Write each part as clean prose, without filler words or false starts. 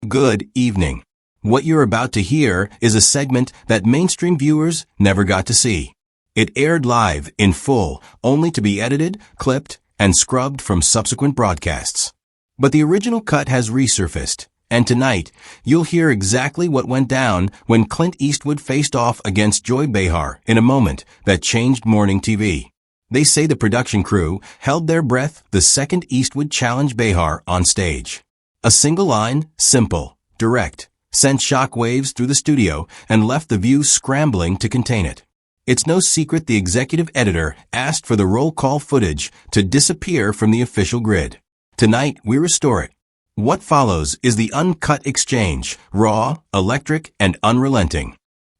Good evening. What you're about to hear is a segment that mainstream viewers never got to see. It aired live, in full, only to be edited, clipped, and scrubbed from subsequent broadcasts. But the original cut has resurfaced, and tonight, you'll hear exactly what went down when Clint Eastwood faced off against Joy Behar in a moment that changed morning TV. They say the production crew held their breath the second Eastwood challenged Behar on stage. A single line, simple, direct, sent shockwaves through the studio and left the view scrambling to contain it. It's no secret the executive editor asked for the roll call footage to disappear from the official grid. Tonight, we restore it. What follows is the uncut exchange, raw, electric, and unrelenting.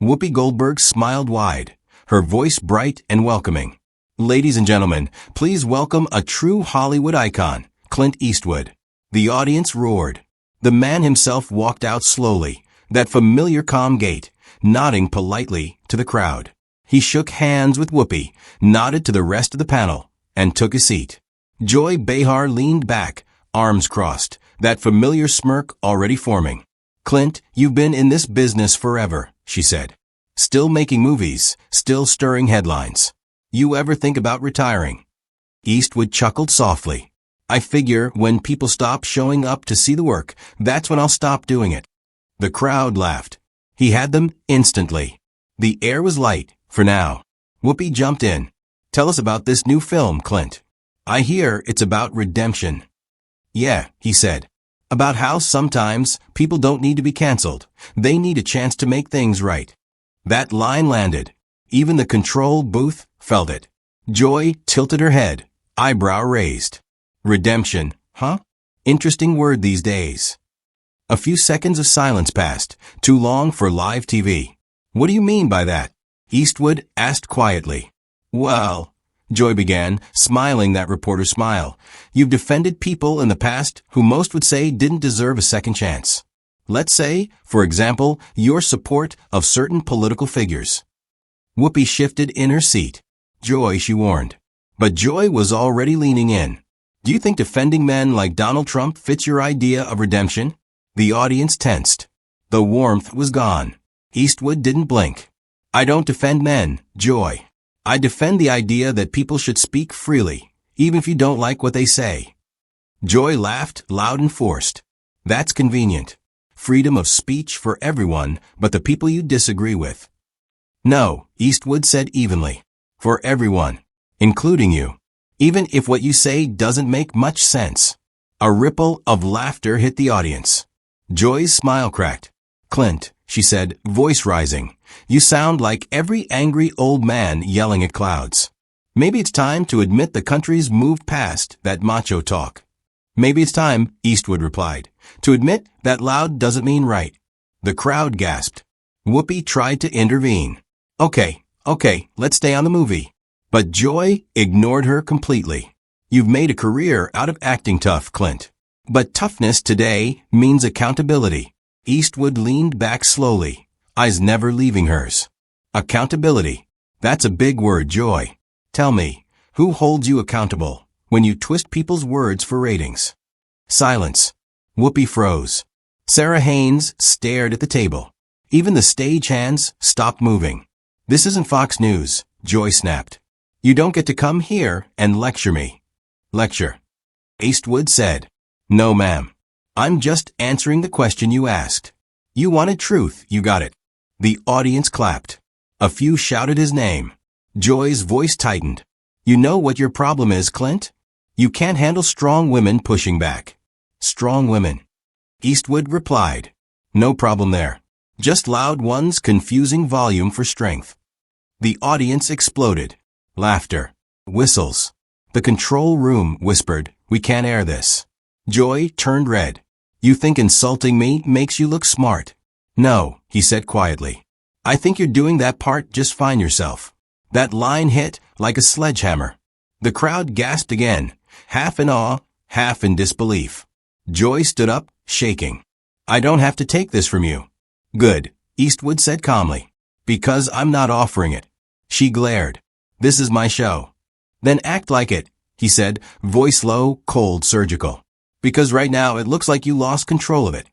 Whoopi Goldberg smiled wide, her voice bright and welcoming. Ladies and gentlemen, please welcome a true Hollywood icon, Clint Eastwood. The audience roared. The man himself walked out slowly, that familiar calm gait, nodding politely to the crowd. He shook hands with Whoopi, nodded to the rest of the panel, and took a seat. Joy Behar leaned back, arms crossed, that familiar smirk already forming. "Clint, you've been in this business forever," she said. "Still making movies, still stirring headlines. You ever think about retiring?" Eastwood chuckled softly. "I figure when people stop showing up to see the work, that's when I'll stop doing it." The crowd laughed. He had them instantly. The air was light, for now. Whoopi jumped in. "Tell us about this new film, Clint. I hear it's about redemption." "Yeah," he said. "About how sometimes people don't need to be canceled. They need a chance to make things right." That line landed. Even the control booth felt it. Joy tilted her head, eyebrow raised. Redemption, huh? Interesting word these days. A few seconds of silence passed, too long for live TV. "What do you mean by that?" Eastwood asked quietly. "Well," Joy began, smiling that reporter's smile, "you've defended people in the past who most would say didn't deserve a second chance. Let's say, for example, your support of certain political figures." Whoopi shifted in her seat. "Joy," she warned. But Joy was already leaning in. "Do you think defending men like Donald Trump fits your idea of redemption?" The audience tensed. The warmth was gone. Eastwood didn't blink. "I don't defend men, Joy. I defend the idea that people should speak freely, even if you don't like what they say." Joy laughed loud and forced. "That's convenient. Freedom of speech for everyone but the people you disagree with." "No," Eastwood said evenly. "For everyone, including you. Even if what you say doesn't make much sense." A ripple of laughter hit the audience. Joy's smile cracked. "Clint," she said, voice rising, "you sound like every angry old man yelling at clouds. Maybe it's time to admit the country's moved past that macho talk." "Maybe it's time," Eastwood replied, "to admit that loud doesn't mean right." The crowd gasped. Whoopi tried to intervene. Okay, let's stay on the movie." But Joy ignored her completely. "You've made a career out of acting tough, Clint. But toughness today means accountability." Eastwood leaned back slowly, eyes never leaving hers. "Accountability. That's a big word, Joy. Tell me, who holds you accountable when you twist people's words for ratings?" Silence. Whoopi froze. Sarah Haynes stared at the table. Even the stage hands stopped moving. "This isn't Fox News," Joy snapped. "You don't get to come here and lecture me." "Lecture?" Eastwood said. "No, ma'am. I'm just answering the question you asked. You wanted truth, you got it." The audience clapped. A few shouted his name. Joy's voice tightened. "You know what your problem is, Clint? You can't handle strong women pushing back." "Strong women." Eastwood replied. "No problem there. Just loud ones confusing volume for strength." The audience exploded. Laughter. Whistles. The control room whispered, "We can't air this." Joy turned red. "You think insulting me makes you look smart?" "No," he said quietly. "I think you're doing that part just fine yourself." That line hit like a sledgehammer. The crowd gasped again, half in awe, half in disbelief. Joy stood up, shaking. "I don't have to take this from you." "Good," Eastwood said calmly. "Because I'm not offering it." She glared. "This is my show." "Then act like it," he said, voice low, cold, surgical. "Because right now it looks like you lost control of it."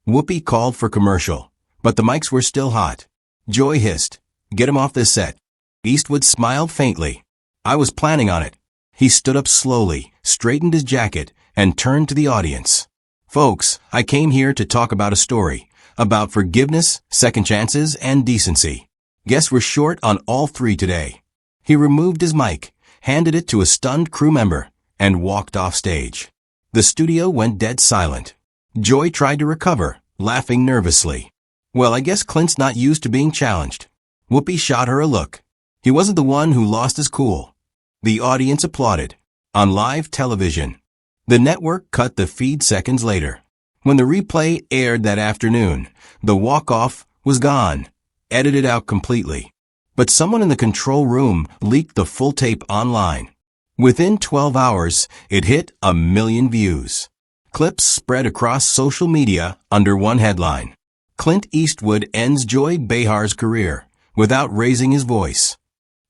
Whoopi called for commercial, but the mics were still hot. Joy hissed, "Get him off this set." Eastwood smiled faintly. "I was planning on it." He stood up slowly, straightened his jacket, and turned to the audience. "Folks, I came here to talk about a story, about forgiveness, second chances, and decency. Guess we're short on all three today." He removed his mic, handed it to a stunned crew member, and walked off stage. The studio went dead silent. Joy tried to recover, laughing nervously. "Well, I guess Clint's not used to being challenged." Whoopi shot her a look. He wasn't the one who lost his cool. The audience applauded. On live television. The network cut the feed seconds later. When the replay aired that afternoon, the walk-off was gone, edited out completely. But someone in the control room leaked the full tape online. Within 12 hours, it hit 1 million views. Clips spread across social media under one headline. Clint Eastwood ends Joy Behar's career without raising his voice.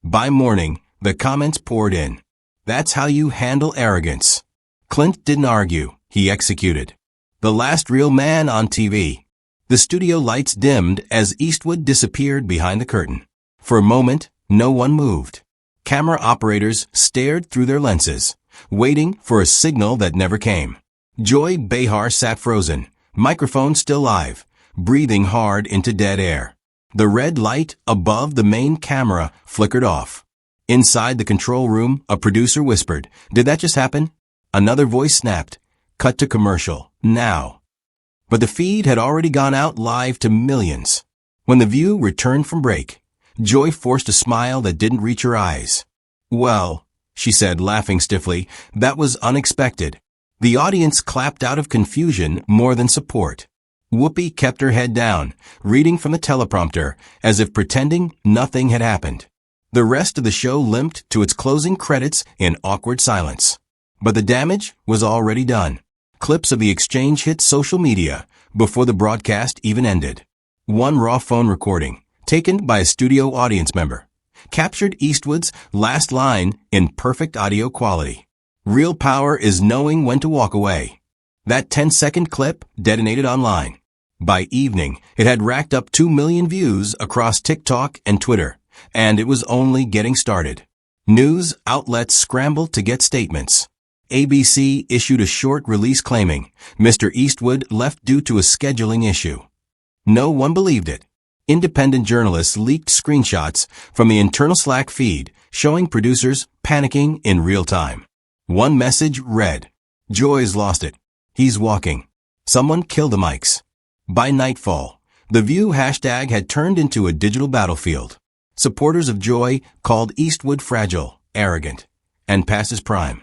By morning, the comments poured in. "That's how you handle arrogance." Clint didn't argue, he executed. The last real man on TV. The studio lights dimmed as Eastwood disappeared behind the curtain. For a moment, no one moved. Camera operators stared through their lenses, waiting for a signal that never came. Joy Behar sat frozen, microphone still live, breathing hard into dead air. The red light above the main camera flickered off. Inside the control room, a producer whispered, "Did that just happen?" Another voice snapped, "Cut to commercial, now." But the feed had already gone out live to millions. When The View returned from break, Joy forced a smile that didn't reach her eyes. "Well," she said, laughing stiffly, "that was unexpected." The audience clapped out of confusion more than support. Whoopi kept her head down, reading from the teleprompter, as if pretending nothing had happened. The rest of the show limped to its closing credits in awkward silence. But the damage was already done. Clips of the exchange hit social media before the broadcast even ended. One raw phone recording, taken by a studio audience member, captured Eastwood's last line in perfect audio quality. "Real power is knowing when to walk away." That 10-second clip detonated online. By evening, it had racked up 2 million views across TikTok and Twitter, and it was only getting started. News outlets scrambled to get statements. ABC issued a short release claiming Mr. Eastwood left due to a scheduling issue. No one believed it. Independent journalists leaked screenshots from the internal Slack feed showing producers panicking in real time. One message read, "Joy's lost it. He's walking. Someone kill the mics." By nightfall, the View hashtag had turned into a digital battlefield. Supporters of Joy called Eastwood fragile, arrogant, and past his prime.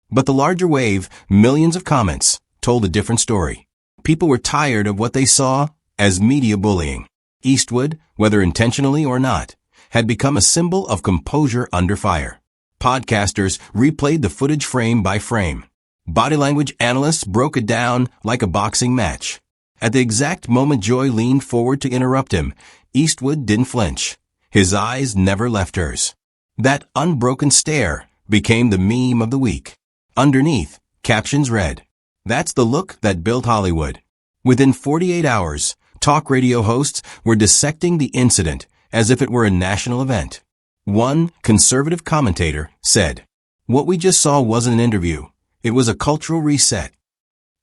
But the larger wave, millions of comments, told a different story. People were tired of what they saw as media bullying. Eastwood, whether intentionally or not, had become a symbol of composure under fire. Podcasters replayed the footage frame by frame. Body language analysts broke it down like a boxing match. At the exact moment Joy leaned forward to interrupt him, Eastwood didn't flinch. His eyes never left hers. That unbroken stare became the meme of the week. Underneath, captions read, "That's the look that built Hollywood." Within 48 hours, talk radio hosts were dissecting the incident as if it were a national event. One conservative commentator said, "What we just saw wasn't an interview. It was a cultural reset."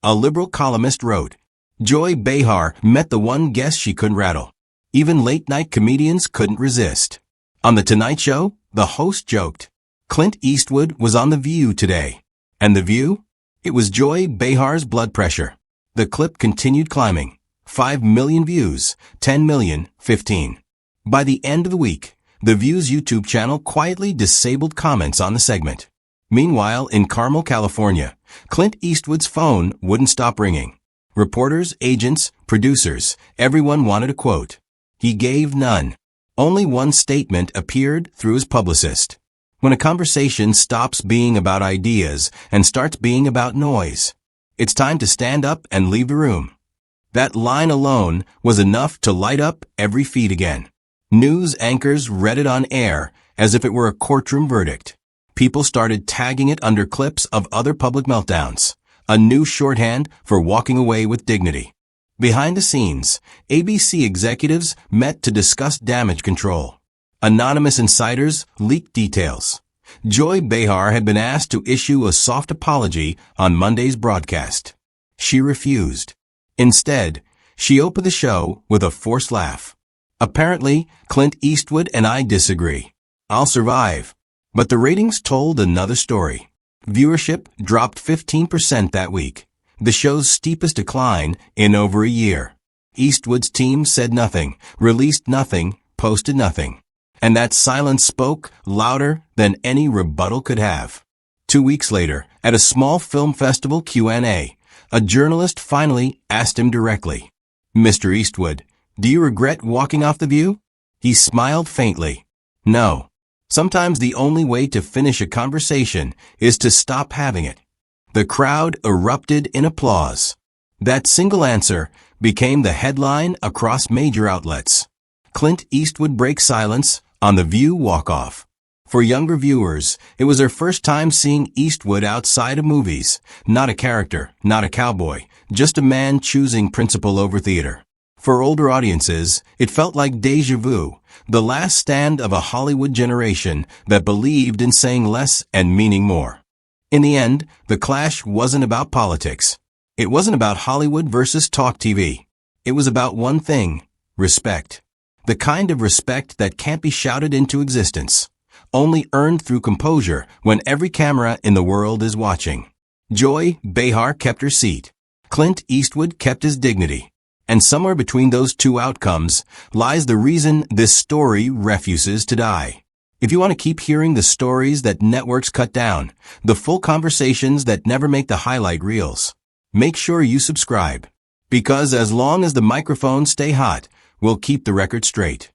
A liberal columnist wrote, "Joy Behar met the one guest she couldn't rattle. Even late-night comedians couldn't resist." On The Tonight Show, the host joked, "Clint Eastwood was on The View today." And The View? It was Joy Behar's blood pressure. The clip continued climbing. 5 million views, 10 million, 15. By the end of the week, The View's YouTube channel quietly disabled comments on the segment. Meanwhile, in Carmel, California, Clint Eastwood's phone wouldn't stop ringing. Reporters, agents, producers, everyone wanted a quote. He gave none. Only one statement appeared through his publicist. When a conversation stops being about ideas and starts being about noise, it's time to stand up and leave the room. That line alone was enough to light up every feed again. News anchors read it on air as if it were a courtroom verdict. People started tagging it under clips of other public meltdowns, a new shorthand for walking away with dignity. Behind the scenes, ABC executives met to discuss damage control. Anonymous insiders leaked details. Joy Behar had been asked to issue a soft apology on Monday's broadcast. She refused. Instead, she opened the show with a forced laugh. Apparently, Clint Eastwood and I disagree. I'll survive. But the ratings told another story. Viewership dropped 15% that week, the show's steepest decline in over a year. Eastwood's team said nothing, released nothing, posted nothing. And that silence spoke louder than any rebuttal could have. 2 weeks later, at a small film festival Q&A, a journalist finally asked him directly, "Mr. Eastwood, do you regret walking off The View?" He smiled faintly. "No. Sometimes the only way to finish a conversation is to stop having it." The crowd erupted in applause. That single answer became the headline across major outlets. Clint Eastwood breaks silence on The View walk-off. For younger viewers, it was their first time seeing Eastwood outside of movies. Not a character, not a cowboy, just a man choosing principle over theater. For older audiences, it felt like déjà vu, the last stand of a Hollywood generation that believed in saying less and meaning more. In the end, the clash wasn't about politics. It wasn't about Hollywood versus talk TV. It was about one thing: respect. The kind of respect that can't be shouted into existence, only earned through composure when every camera in the world is watching. Joy Behar kept her seat. Clint Eastwood kept his dignity. And somewhere between those two outcomes lies the reason this story refuses to die. If you want to keep hearing the stories that networks cut down, the full conversations that never make the highlight reels, make sure you subscribe. Because as long as the microphones stay hot, we'll keep the record straight.